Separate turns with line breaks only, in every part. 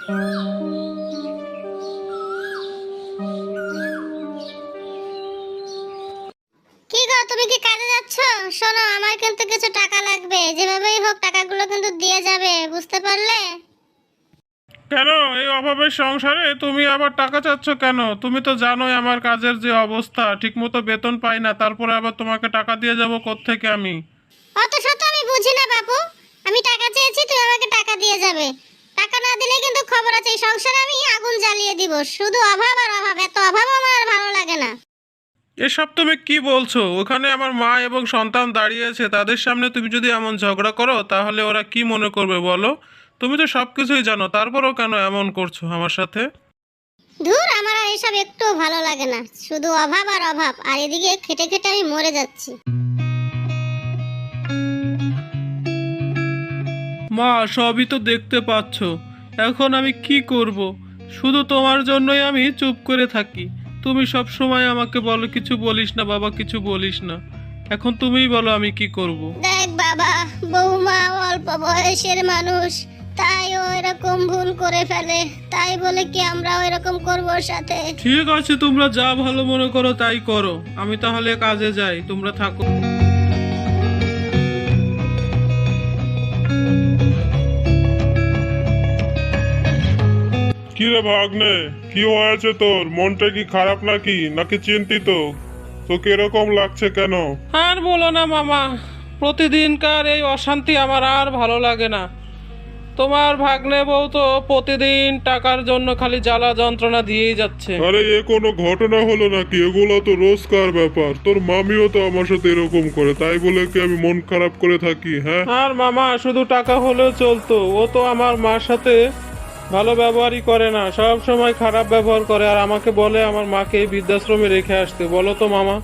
কি গো, তুমি কি কাজে যাচ্ছ? শোনো, আমার কিন্তু কিছু টাকা লাগবে, যেভাবেই হোক টাকাগুলো কিন্তু দিয়ে যাবে, বুঝতে পারলে?
কেন এই অভাবের সংসারে তুমি আবার টাকা চাচ্ছ কেন? তুমি তো জানোই আমার কাজের যে অবস্থা, ঠিকমতো বেতন পাই না, তারপরে আবার তোমাকে টাকা দিয়ে যাব কোত্থেকে আমি?
অত শত আমি বুঝি না বাপু। আমি টাকা চেয়েছি, তুমি আমাকে টাকা দিয়ে যাবে। টাকা না দিলে কিন্তু খবর আছে, এই সংসারে আমি আগুন জ্বালিয়ে দিব। শুধু অভাব আর অভাব, এত অভাব আমার আর ভালো লাগে না।
এসব তুমি কি বলছো? ওখানে আমার মা এবং সন্তান দাঁড়িয়ে আছে, তাদের সামনে তুমি যদি এমন ঝগড়া করো তাহলে ওরা কি মনে করবে বলো? তুমি তো সব কিছুই জানো, তারপরেও কেন এমন করছো আমার সাথে?
ধুর, আমার আর এসব একটু ভালো লাগে না। শুধু অভাব আর অভাব, আর এদিকে খেটে খেটে আমি মরে যাচ্ছি।
মা, সবই তো দেখতে পাচ্ছ, এখন আমি কি করব? শুধু তোমার জন্যই আমি চুপ করে থাকি। তুমি সব সময় আমাকে বলো কিছু বলিস না বাবা, কিছু বলিস না। এখন তুমিই বলো আমি কি করব।
দেখ বাবা, বৌমা অল্প বয়সের মানুষ, তাই ও এরকম ভুল করে ফেলে। তাই বলে কি আমরাও এরকম করবো ওর সাথে?
ঠিক আছে, তোমরা যা ভালো মনে করো তাই করো, আমি তাহলে কাজে যাই, তোমরা থাকো।
কি রে ভাগ্নে, কি হয়েছে তোর? মনটা কি খারাপ নাকি নাকি চিন্তিত? তোকে এরকম লাগছে কেন?
আর বলো না মামা, প্রতিদিনকার এই অশান্তি আমার আর ভালো লাগে না। তোমার ভাগ্নে বউ তো প্রতিদিন টাকার জন্য খালি জ্বালা যন্ত্রণা দিয়েই যাচ্ছে।
আরে এ কোনো ঘটনা হলো নাকি? এগুলো তো রোজকার ব্যাপার। তোর মামিও তো আমার সাথে এরকম করে, তাই বলে কি আমি মন খারাপ করে থাকি? হ্যাঁ,
আর মামা, শুধু টাকা হলেও চলতো, ও তো আমার মার সাথে ভালো ব্যবহারই করে না, সব সময় খারাপ ব্যবহার করে, আর আমাকে বলে আমার মাকে এই বৃদ্ধাশ্রমে রেখে আসতে। বলো তো মামা,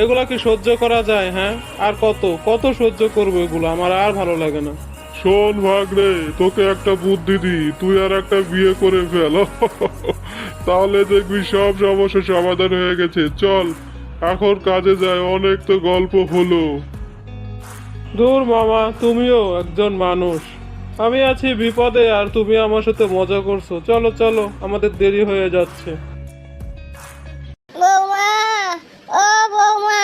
এগুলা কি সহ্য করা যায়? হ্যাঁ, আর কত কত সহ্য করবো এগুলো? আমার আর ভালো লাগে না।
শোন ভাগ্নে, তোকে একটা বুদ্ধি দি, তুই আর একটা বিয়ে করে ফেল। তাহলে দেখবি সব সমস্যা সমাধান হয়ে গেছে। চল এখন কাজে যাই, অনেক তো গল্প হলো।
দূর মামা, তুমিও একজন মানুষ। আমি আছি বিপদে আর তুমি আমার সাথে মজা করছো। চলো চলো, আমাদের দেরি হয়ে যাচ্ছে।
বৌমা, ও বৌমা,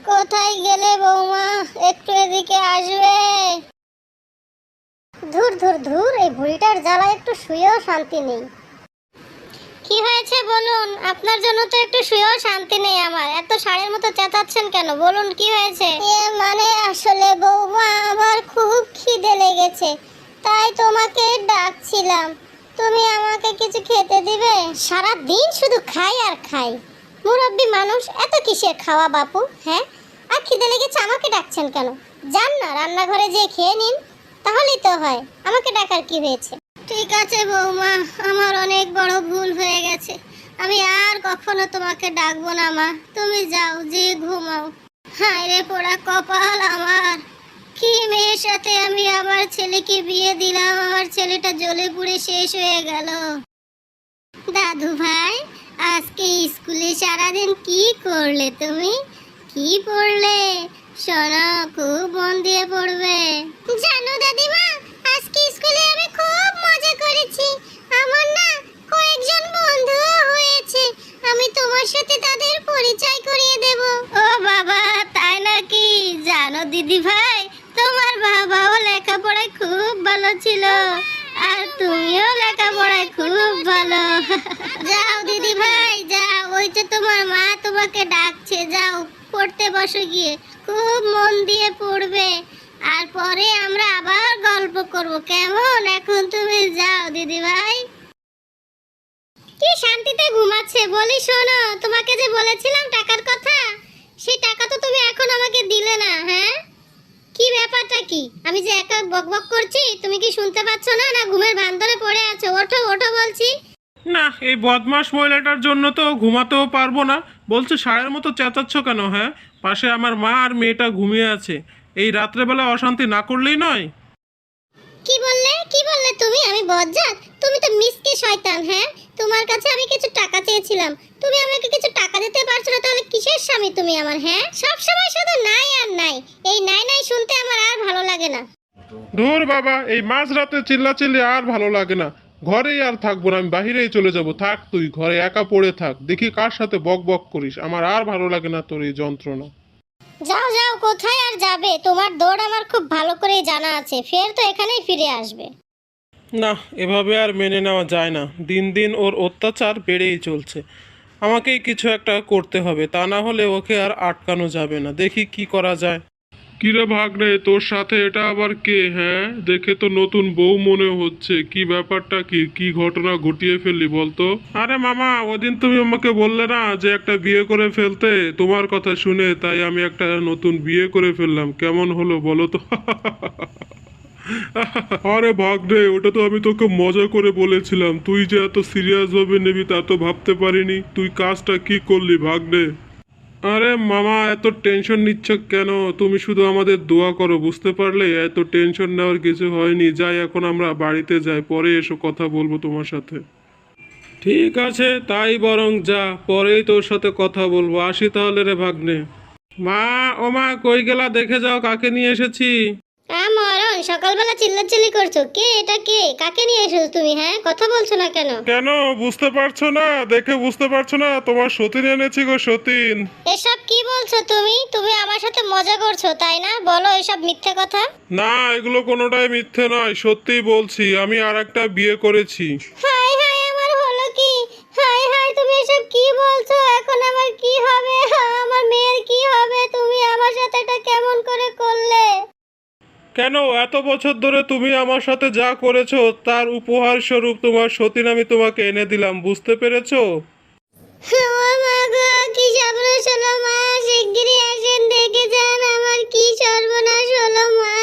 কোথায় গেলে বৌমা? একটু এদিকে আসবে? ধুর ধুর ধুর, এই বুড়িটার জ্বালায় একটু শুয়েও শান্তি নেই। কি হয়েছে বলুন? আপনার জন্য তো একটু শুয়েও শান্তি নেই আমার। এত ষাঁড়ের মতো চেঁচাচ্ছেন কেন? বলুন কি হয়েছে? মানে আসলে বৌমা, আমার খুব খিদে লেগেছে, তাই তোমাকে ডাকছিলাম। তুমি আমাকে কিছু খেতে দিবে? সারা দিন শুধু খাই আর খাই। মুরব্বী মানুষ, এত কিসের খাওয়া বাপু? হ্যাঁ, আর খিদে লেগেছে আমাকে ডাকছেন কেন? যান না রান্নাঘরে যেয়ে খেয়ে নিন, তাহলেই তো হয়। আমাকে ডাকার কি হয়েছে? ঠিক আছে বৌমা, আমার অনেক বড় ভুল হয়ে গেছে। আমি আর কখনো তোমাকে ডাকবো না মা। তুমি যাও, যে ঘুমাও। হায় রে পোড়া কপাল আমার! কি মেয়ের সাথে আমি আমার ছেলেকে বিয়ে দিলাম, আমার ছেলেটা জ্বলে পুড়ে শেষ হয়ে গেল। দাদু ভাই, আজকে স্কুলে সারাদিন কি করলে তুমি? কি পড়লে? শোনো, খুব মন দিয়ে পড়বে। জানো দাদিমা, আজকে স্কুলে আমি খুব মজা করেছি। আমার না কয়েকজন বন্ধুও হয়েছে। আমি তোমার সাথে তাদের পরিচয় করিয়ে দেব। ও বাবা, তাই নাকি? জানো দিদি ভাই, তোমার বাবাও লেখাপড়ায় খুব ভালো ছিল, আর তুমিও লেখাপড়ায় খুব ভালো। যাও দিদি ভাই যাও, ওই যে তোমার মা তোমাকে ডাকছে, যাও পড়তে বসো গিয়ে। খুব মন দিয়ে পড়বে, আর পরে আমরা আবার গল্প করব, কেমন? এখন তুমি যাও দিদি ভাই। কি শান্তিতে ঘুমাচ্ছে বলি। শোনো, তোমাকে যে বলেছিলাম টাকার কথা, সেই টাকা তো তুমি এখন আমাকে দিলে না। হ্যাঁ, কি ব্যাপারটা কি? আমি যে একা বকবক করছি, তুমি কি শুনতে পাচ্ছ না? না ঘুমের ভান্দরে পড়ে আছো? ওঠো ওঠো বলছি।
না, এই বদমাস মহিলাটার জন্য তো ঘুমাতেও পারবো না। বলছে ষাঁড়ের মতো চেঁচাচ্ছ কেন? হ্যাঁ, পাশে আমার মা আর মেয়েটা ঘুমিয়ে আছে, এই রাত্রেবেলা অশান্তি না করলেই নয়।
কি বললে? কি বললে তুমি? আমি বজ্জাত? তুমি তো মিসকে শয়তান। হ্যাঁ, তোমার কাছে আমি কিছু টাকা চেয়েছিলাম, তুমি আমাকে কিছু টাকা দিতে পারছো না, তাহলে কিসের স্বামী তুমি আমার? হ্যাঁ, সব সময় শুধু নাই আর নাই। এই নাই নাই শুনতে আমার আর ভালো লাগে না।
ধুর বাবা, এই মাঝরাতে চিল্লাচিল্লি আর ভালো লাগে না। ঘরেই আর থাকবো না, আমি বাহিরেই চলে যাব। থাক, তুই ঘরে একা পড়ে থাক, দেখি কার সাথে বক বক করিস। আমার আর ভালো লাগে না তোর এই যন্ত্রণা।
যাও যাও, কোথায় আর যাবে? তোমার দৌড় আমার খুব ভালো করেই জানা আছে, ফের তো এখানেই ফিরে আসবে।
না, এভাবে আর মেনে নেওয়া যায় না। দিন দিন ওর অত্যাচার বেড়েই চলছে। আমাকেই কিছু একটা করতে হবে, তা না হলে ওকে আর আটকানো যাবে না। দেখি কি করা যায়।
কিরে ভাগ্নে, তোর সাথে এটা আবার কে? হ্যাঁ, দেখে তো নতুন বউ মনে হচ্ছে। কি ব্যাপারটা, কি কি ঘটনা ঘটিয়ে ফেললি বলতো?
আরে মামা, ওদিন তুমি আমাকে বললে না যে একটা বিয়ে করে ফেলতে, তোমার কথা শুনে তাই আমি একটা নতুন বিয়ে করে ফেললাম। কেমন হলো বলো তো?
আরে ভাগ্নে, ওটা তো আমি তোকে মজা করে বলেছিলাম। তুই যে এত সিরিয়াস ভাবে নিবি তা তো ভাবতে পারিনি। তুই কাজটা কি করলি ভাগ্নে?
আরে মামা, এত টেনশন নিচ্ছ কেন? তুমি শুধু আমাদের দোয়া করো, বুঝতে পারলে? এত টেনশন নেওয়ার কিছু হয়নি। যাই, এখন আমরা বাড়িতে যাই, পরে এসো কথা বলবো তোমার সাথে। ঠিক আছে, তাই বরং যা, পরেই তোর সাথে কথা বলবো। আসি তাহলে রে ভাগ্নে। মা, ও মা, কই গেলা? দেখে যাও কাকে নিয়ে এসেছি।
মরণ, সকালবেলা চিল্লাচিল্লি করছো, কে এটা? কে? কাকে নিয়ে এসেছো তুমি? হ্যাঁ, কথা বলছো না কেন?
কেন বুঝতে পারছো না? দেখে বুঝতে পারছো না? তোমার সতীন এনেছি গো, সতীন।
এসব কি বলছো তুমি? তুমি আমার সাথে মজা করছো তাই না? বলো এসব মিথ্যে কথা।
না, এগুলো কোনোটাই মিথ্যে নয়, সত্যিই বলছি। আমি আর একটা বিয়ে করেছি।
হাই হাই, আমার হলো কি? হাই হাই, তুমি এসব কি বলছো? এখন আমার কি হবে? আমার মেয়ের কি হবে? তুমি আমার সাথে এটা কেমন করে করলে?
কেন, এত বছর ধরে তুমি আমার সাথে যা করেছো তার উপহার স্বরূপ তোমার সতীন আমি তোমাকে এনে দিলাম, বুঝতে পেরেছো?
ও মা গো, কি সর্বনাশ হলো মা! শিগগিরই আসেন, দেখে যান আমার কি সর্বনাশ হলো মা!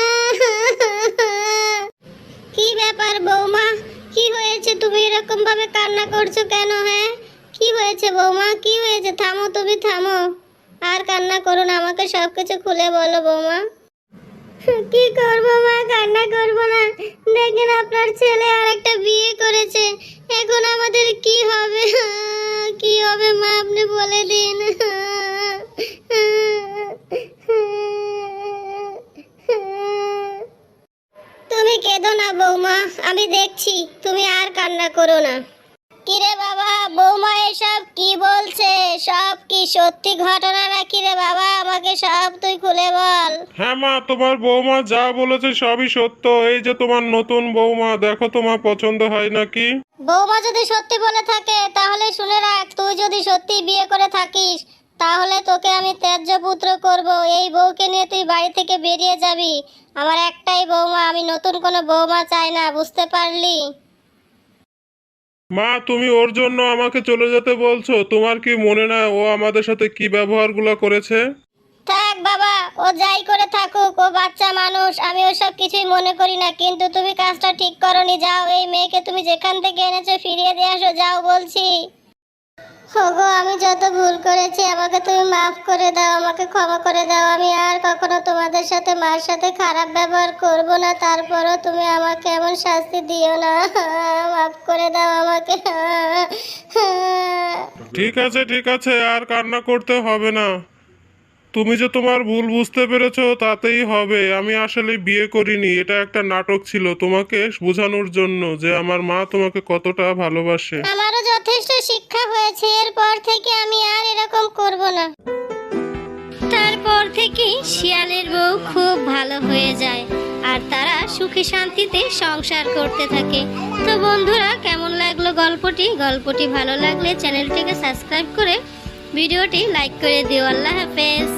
কি ব্যাপার বৌমা? কি হয়েছে? তুমি এরকম ভাবে কান্না করছো কেন? হ্যাঁ, কি হয়েছে বৌমা? কি হয়েছে? থামো, তুমি থামো, আর কান্না করো না, আমাকে সবকিছু খুলে বলো বৌমা। কি করবো মা? কান্না করবো না। দেখেন, আপনার ছেলে আর একটা বিয়ে করেছে। এখন আমাদের কি হবে? কি হবে মা, আপনি বলে দিন। তুমি কেঁদো না বৌমা, আমি দেখছি, তুমি আর কান্না করো না। কিরে বাবা, বৌমা এসব কি বলছে? সব কি সত্যি ঘটনা নাকি রে বাবা? আমাকে সব তুই খুলে বল।
হ্যাঁ মা, তোমার বৌমা যা বলেছে সবই সত্য। এই যে তোমার নতুন বৌমা, দেখো তোমার পছন্দ হয় নাকি?
বৌমা যদি সত্যি বলে থাকে তাহলে শুনে রাখ, তুই যদি সত্যি বিয়ে করে থাকিস তাহলে তোকে আমি ত্যায্য পুত্র করব। এই বউকে নিয়ে তুই বাড়ি থেকে বেরিয়ে যাবি। আমার একটাই বৌমা, আমি নতুন কোনো বৌমা চাই না, বুঝতে পারলি?
মা, তুমি ওর জন্য আমাকে চলে যেতে বলছো? তোমার কি মনে না ও আমাদের সাথে কি ব্যবহারগুলো করেছে?
থাক বাবা, ও যাই করে থাকুক, ও বাচ্চা মানুষ, আমি ওসব কিছুই মনে করি না। কিন্তু তুমি কাজটা ঠিক করনি। যাও, এই মেয়েকে তুমি যেখান থেকে এনেছো ফিরিয়ে দিয়ে আসো, যাও বলছি। ওগো, আমি যত ভুল করেছি আমাকে তুমি মাফ করে দাও, আমাকে ক্ষমা করে দাও। আমি আর কখনো তোমাদের সাথে, মার সাথে খারাপ ব্যবহার করব না। তারপরও তুমি আমাকে এমন শাস্তি দিও না। মাফ করে দাও আমাকে।
ঠিক আছে, ঠিক আছে, আর কান্না করতে হবে না। তুমি যে তোমার ভুল বুঝতে পেরেছো তাতেই হবে। আমি আসলে বিয়ে করিনি, এটা একটা নাটক ছিল তোমাকে বোঝানোর জন্য যে আমার মা তোমাকে কতটা ভালোবাসে।
আমারও যথেষ্ট শিক্ষা হয়েছে, এরপর থেকে আমি আর এরকম করব না। তারপর থেকে শিয়ালের বউ খুব ভালো হয়ে যায় আর তারা সুখে শান্তিতে সংসার করতে থাকে। তো বন্ধুরা, কেমন লাগলো গল্পটি ভালো লাগলে চ্যানেলটিকে সাবস্ক্রাইব করে ভিডিওটি লাইক করে দিও। আল্লাহ হাফেজ।